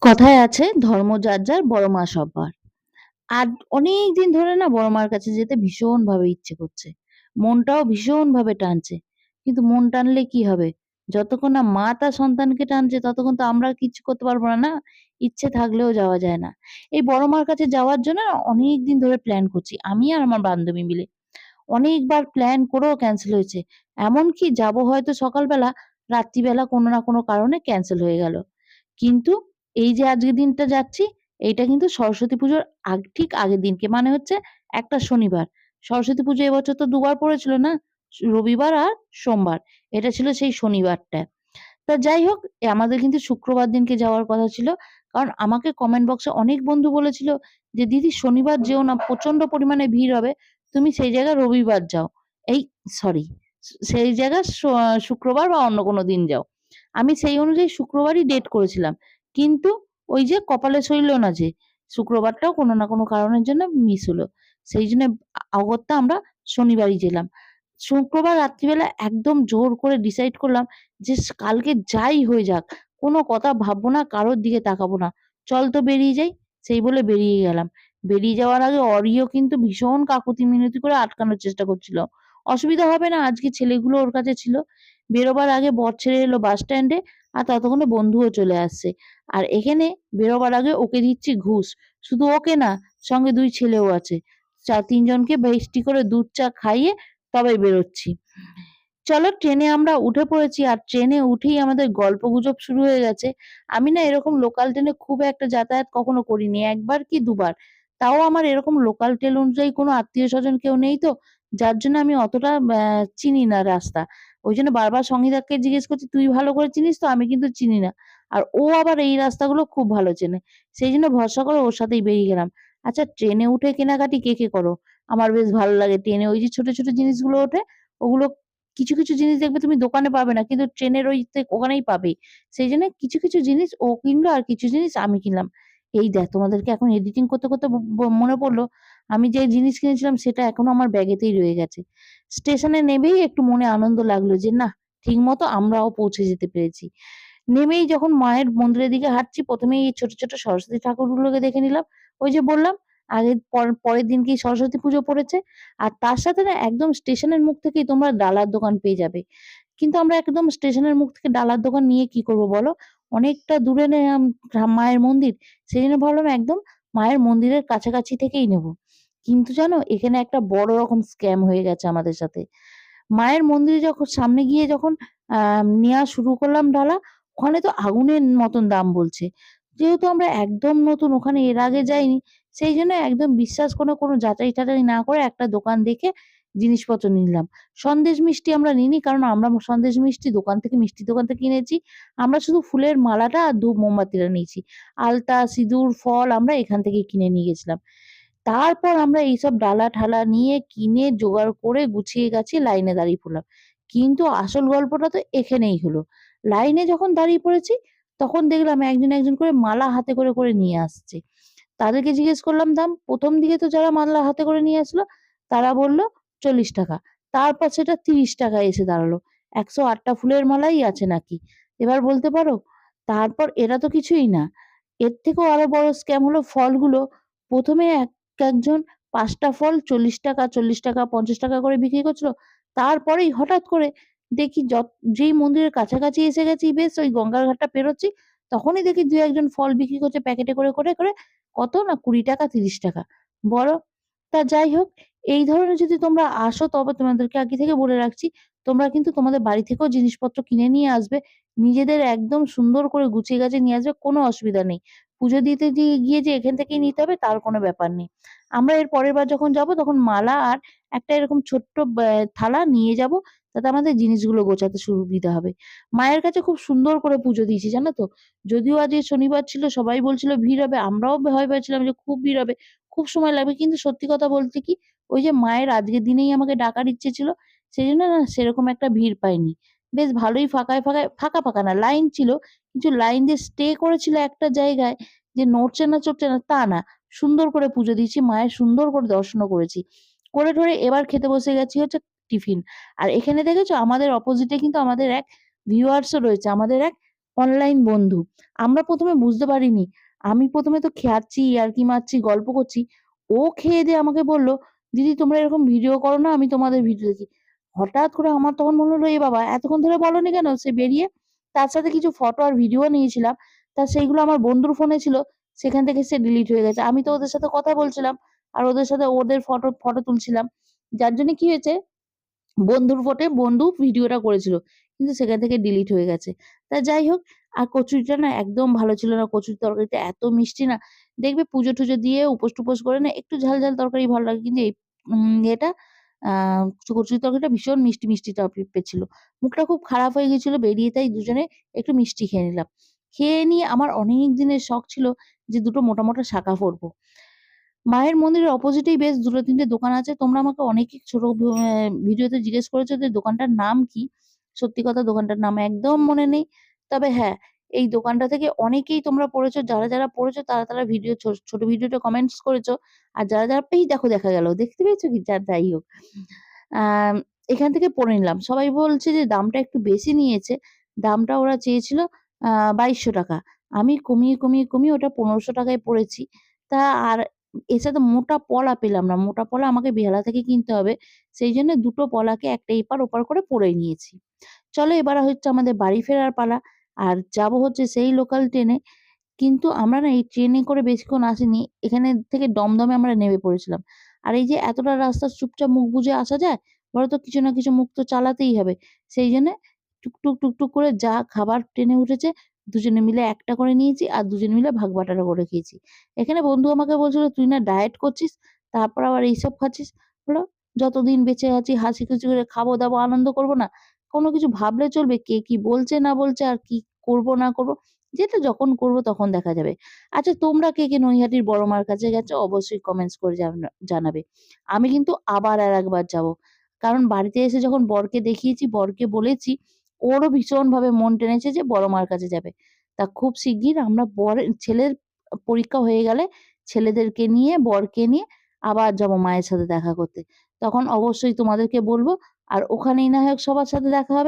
কথায় আছে ধর্ম যার যার বড় মা সব্বার। আর অনেকদিন ধরে না বড় মার কাছে যেতে ভীষণভাবে ইচ্ছে করছে। মনটাও ভীষণভাবে টানছে। কিন্তু মন টানলে কি হবে? যতক্ষণ না মা তার সন্তানকে টানছে ততক্ষণ তো আমরা আর কিচ্ছু করতে পারবো না, না? ইচ্ছে থাকলেও যাওয়া যায় না। এই বড় মার কাছে যাওয়ার জন্য না অনেকদিন ধরে প্ল্যান করছি। আমি আর আমার বান্ধবী মিলে। অনেকবার প্ল্যান করেও ক্যানসেল হয়েছে। এমনকি যাবো হয়তো সকালবেলা, রাত্রিবেলা কোনো না কোনো কারণে ক্যানসেল হয়ে গেল। কিন্তু এই যে আজকের দিনটা যাচ্ছি, এইটা কিন্তু সরস্বতী পুজোর ঠিক আগের দিনকে মানে হচ্ছে একটা শনিবার। সরস্বতী পুজো এবছর তো ২ বার পড়েছিল না? রবিবার আর সোমবার। এটা ছিল সেই শনিবারটা। তা যাই হোক, আমাদের কিন্তু শুক্রবার দিনকে যাওয়ার কথা ছিল। কারণ আমাকে কমেন্ট বক্সে অনেক বন্ধু বলেছিল যে, "দিদি শনিবার যেও না, প্রচন্ড পরিমাণে ভিড় হবে। তুমি সেই জায়গায় রবিবার যাও।" এই সরি, সেই জায়গায় শুক্রবার বা অন্য কোনো দিন যাও। আমি সেই অনুযায়ী শুক্রবারই ডেট করেছিলাম। কিন্তু ওই যে কপালে সইল না যে, শুক্রবারটাও কোনো না কোনো কারণের জন্য মিস হলো। সেইজন্য অগত্যা আমরা শনিবারই গেলাম। শুক্রবার রাত্রিবেলা একদম জোর করে ডিসাইড করলাম যে কালকে যাই হয়ে যাক, কোনো কথা ভাববো না, কারোর দিকে তাকাবো না। চল তো বেরিয়ে যাই। সেই বলে বেরিয়ে গেলাম। বেরিয়ে যাওয়ার আগে অরিও কিন্তু ভীষণ কাকুতি মিনতি করে আটকানোর চেষ্টা করছিল। অসুবিধা হবে না, আজকে ছেলেগুলো ওর কাছে ছিল। বেরোবার আগে বর ছেড়ে এলো বাস স্ট্যান্ডে আর ততক্ষণে বন্ধুও চলে আসছে। আর এখানে বেরোবার আগে ওকে দিচ্ছি ঘুষ। শুধু ওকে না, সঙ্গে ২ ছেলেও আছে। ৩ জনকে বেস্টি করে দুধ চা খাইয়ে তবে বেরোচ্ছি। চলো ট্রেনে আমরা উঠে পড়েছি আর ট্রেনে উঠেই আমাদের গল্পগুজব শুরু হয়ে গেছে। আমি না এরকম লোকাল ট্রেনে খুব একটা যাতায়াত কখনো করিনি। ১ বার কি ২ বার। তাও আমার এরকম লোকাল ট্রেন অনুযায়ী কোনো আত্মীয়স্বজন কেউ নেই তো। যার জন্য আমি অতটা চিনি না রাস্তা। ওইজন্য বারবার সঙ্গীতাকে জিজ্ঞেস করছি, "তুই ভালো করে চিনিস তো? আমি কিন্তু চিনি না।" আর ও আবার এই রাস্তাগুলো খুব ভালো চেনে। সেইজন্য ভরসা করে ওর সাথেই বেরিয়ে গেলাম। আচ্ছা ট্রেনে উঠে কেনাকাটি কে, কে করো? আমার বেশ ভালো লাগে ট্রেনে ওই যে ছোট, ছোট জিনিসগুলো ওঠে ওগুলো কিছু, কিছু জিনিস দেখবে তুমি দোকানে পাবে না। কিন্তু ট্রেনের ওখানেই পাবে। সেইজন্য কিছু, কিছু জিনিস ও কিনলো আর কিছু জিনিস আমি কিনলাম। এই দেখ তোমাদেরকে এখন এডিটিং করতে, করতে মনে পড়ল আমি যে জিনিস কিনেছিলাম সেটা এখনো আমার ব্যাগেতেই রয়ে গেছে। স্টেশনে নেমেই একটু মনে আনন্দ লাগলো যে নাহ ঠিকমতো আমরাও পৌঁছে যেতে পেরেছি। নেমেই যখন মায়ের মন্দিরের দিকে হাঁটছি ১ম এই ছোট, ছোট সরস্বতী ঠাকুরগুলোকে দেখে নিলাম। ওই যে বললাম আগের পরের দিনকেই সরস্বতী পুজো পড়েছে। আর তার সাথে না একদম স্টেশনের মুখ থেকেই তোমরা ডালার দোকান পেয়ে যাবে। কিন্তু আমরা একদম স্টেশনের মুখ থেকে ডালার দোকান নিয়ে কি করব বলো? অনেকটা দূরে মায়ের মন্দির। সেজন্য ভাবলাম একদম মায়ের মন্দিরের কাছাকাছি থেকেই নেব। কিন্তু জানো এখানে একটা বড় রকম স্ক্যাম হয়ে গেছে আমাদের সাথে। মায়ের মন্দিরে যখন সামনে গিয়ে যখন আ নেয়া শুরু করলাম ডালা, ওখানে তো আগুনের মতন দাম বলছে। যেহেতু আমরা একদম নতুন ওখানে এর আগে যাইনি, সেইজন্য একদম বিশ্বাস করে কোনো যাচাই-টাচাই না করে একটা দোকান দেখে জিনিসপত্র নিলাম। সন্দেশ মিষ্টি আমরা নিইনি কারণ আমরা সন্দেশ মিষ্টি দোকান থেকে মিষ্টির দোকান থেকে কিনেছি। আমরা শুধু ফুলের মালাটা আর ধূপ মোমবাতিটা নিয়েছি। আলতা, সিঁদুর, ফল আমরা এখান থেকেই কিনে নিয়ে গেছিলাম। তারপর আমরা এইসব ডালা-ঠালা নিয়ে কিনে জোগাড় করে গুছিয়ে গাছিয়ে লাইনে দাঁড়িয়ে পড়লাম। কিন্তু আসল গল্পটা তো এখানেই হলো। লাইনে যখন দাঁড়িয়ে পড়েছি, তখন দেখলাম একজন, একজন করে মালা হাতে করে, করে নিয়ে আসছে। তাদেরকে জিজ্ঞেস করলাম দাম। ১ম দিকে তো যারা মালা হাতে করে নিয়ে আসলো, তারা বলল ৳৪০ তারপর সেটা ৳৩০ এসে দাঁড়ালো। ১০৮ টা ফুলের মালাই আছে নাকি। এবার বলতে পারো? তারপর এটা তো কিছুই না। এর থেকেও আরো বড় স্ক্যাম হলো ফলগুলো ১ম এ একজন ৫ টা ফল ৳৪০, ৳৪০, ৳৫০ করে বিক্রি করছিল। তারপরেই হঠাৎ করে দেখি যেই মন্দিরের কাছাকাছি এসে গেছি বেশ ওই গঙ্গার ঘাটটা পেরোচ্ছি, তখনই দেখি ২-১ জন ফল বিক্রি করছে প্যাকেটে করে, করে, করে কত না ৳২০, ৳৩০ বলো। তা যাই হোক, এই ধরনের যদি তোমরা আসো তবে তোমাদেরকে আগে থেকে বলে রাখছি, তোমরা কিন্তু তোমাদের বাড়ি থেকেও জিনিসপত্র কিনে নিয়ে আসবে। নিজেদের একদম সুন্দর করে গুছিয়ে গাছিয়ে নিয়ে আসবে, কোনো অসুবিধা নেই। পুজো দিতে গিয়ে যে এখান থেকেই নিতে হবে তার কোনো ব্যাপার নেই। আমরা এর পরের বার যখন যাবো তখন মালা আর একটা এরকম ছোট্ট থালা নিয়ে যাবো, যাতে আমাদের জিনিসগুলো গোছাতে সুবিধা হবে। মায়ের কাছে খুব সুন্দর করে পুজো দিয়েছি জানো তো? যদিও আজকে শনিবার ছিল সবাই বলছিল ভিড় হবে, আমরাও ভয় পেয়েছিলাম যে খুব ভিড় হবে, খুব সময় লাগবে। কিন্তু সত্যি কথা বলতে কি, ওই যে মায়ের আজকের দিনেই আমাকে ডাকার ইচ্ছে ছিল, সেজন্য না সেরকম একটা ভিড় পাইনি। বেশ ভালোই ফাঁকায়, ফাঁকায় ফাঁকা, ফাঁকা না লাইন ছিল। কিছু লাইন দিয়ে স্টে করেছিল একটা জায়গায় যে নড়ছে না চড়ছে না তা না। সুন্দর করে পুজো দিয়েছি, মায়ের সুন্দর করে দর্শনও করেছি। করে টরে এবার খেতে বসে গেছি হচ্ছে টিফিন। আর এখানে দেখেছো আমাদের অপোজিটে কিন্তু আমাদের এক ভিউয়ার্স ও রয়েছে। আমাদের এক অনলাইন বন্ধু। আমরা ১ম এ বুঝতে পারিনি। আমি ১ম এ তো খাচ্ছি, ইয়ার্কি মারছি, গল্প করছি। ও খেয়ে-দেয়ে আমাকে বলল, "দিদি তোমরা এরকম ভিডিও করো না, আমি তোমাদের ভিডিও দেখি।" হঠাৎ করে আমার তখন মনে হলো, "এ বাবা! এতক্ষণ ধরে বলোনি কেন?" সে বেরিয়ে তার সাথে কিছু ফটো আর ভিডিও নিয়েছিলাম। তা সেইগুলো আমার বন্ধুর ফোনে ছিল। সেখান থেকে সে ডিলিট হয়ে গেছে। আমি তো ওদের সাথে কথা বলছিলাম। আর ওদের সাথে ওদের ফটো তুলছিলাম। যার জন্য কি হয়েছে বন্ধুর ফোনে বন্ধু ভিডিওটা করেছিল। কিন্তু সেখান থেকে ডিলিট হয়ে গেছে। তা যাই হোক, আর কচুরিটা না একদম ভালো ছিল না। কচুরির তরকারিটা এত মিষ্টি না, দেখবে পুজো-টুজো দিয়ে উপোস-টুপোস করে না একটু ঝাল, ঝাল তরকারি ভালো লাগে। কিন্তু এই এটা আ কচুরির তরকারিটা ভীষণ মিষ্টি, মিষ্টি টাইপের ছিল। মুখটা খুব খারাপ হয়ে গেছিল। বেরিয়ে তাই দুজনে একটু মিষ্টি খেয়ে নিলাম। খেয়ে নিয়ে আমার অনেক দিনের শখ ছিল যে দুটো মোটা, মোটা শাঁখা পড়বো। মায়ের মন্দিরের অপোজিটেই বেশ ২-৩ টে দোকান আছে। তোমরা আমাকে অনেকেই ছোট ভিডিওতে জিজ্ঞেস করেছো যে দোকানটার নাম কি? সত্যি কথা দোকানটার নাম একদম মনে নেই। তবে হ্যাঁ, এই দোকানটা থেকে অনেকেই তোমরা পড়েছো। যারা পড়েছো তারা ভিডিও ছোট ভিডিওতে কমেন্টস করেছো। আর যারা এই দেখো দেখা গেল। দেখতে পেয়েছো কি? যাই হোক। আম এখান থেকে পড়ে নিলাম। সবাই বলছে যে দামটা একটু বেশি নিয়েছে। দামটা ওরা চেয়েছিল আ ৳২২০০। আমি কমিয়ে ওটা ৳১৫০০ য় পড়েছি। তা আর এর সাথে মোটা পলা পেলাম না। মোটা পলা আমাকে বেহালা থেকে কিনতে হবে। সেইজন্য দুটো পলাকে একটা এপার ওপার করে পড়ে নিয়েছি। চলো এবার হচ্ছে আমাদের বাড়ি ফেরার পালা। আর যাবো হচ্ছে সেই লোকাল ট্রেনে। কিন্তু আমরা না এই ট্রেনে করে বেশিক্ষণ আসিনি। এখানে থেকে দমদমে আমরা নেমে পড়েছিলাম। আর এই যে এতটা রাস্তা চুপচাপ মুখ বুজে আসা যায়? বলো তো কিছু না কিছু মুখ তো চালাতেই হবে। সেইজন্যে টুকটুক করে যা খাবার ট্রেনে উঠেছে দুজনে মিলে একটা করে নিয়েছি আর দুজনে মিলে ভাগ-বাঁটারা করে খেয়েছি। এখানে বন্ধু আমাকে বলছিল, "তুই না ডায়েট করছিস, তারপর আবার এইসব খাচ্ছিস?" বললাম, "যতদিন বেঁচে আছি হাসি-খুশি করে খাবো-দাবো, আনন্দ করব না? কোনো কিছু ভাবলে চলবে কে কি বলছে না বলছে আর কি করব না করব? যেটা যখন করব তখন দেখা যাবে।" আচ্ছা তোমরা কে নৈহাটির বড় মার কাছে গেছো? অবশ্যই কমেন্টস করে জানাবে। আমি কিন্তু আবার আরেকবার যাবো। কারণ বাড়িতে এসে যখন বরকে দেখিয়েছি, বরকে বলেছি, ওরও ভীষণভাবে মন টেনেছে যে বড় মার কাছে যাবে। তা খুব শিগগির আমরা ছেলের পরীক্ষা হয়ে গেলে ছেলেদেরকে নিয়ে, বরকে নিয়ে আবার যাবো মায়ের সাথে দেখা করতে। তখন অবশ্যই তোমাদেরকে বলব। আর ওখানেই না হয় সবার সাথে দেখা হবে।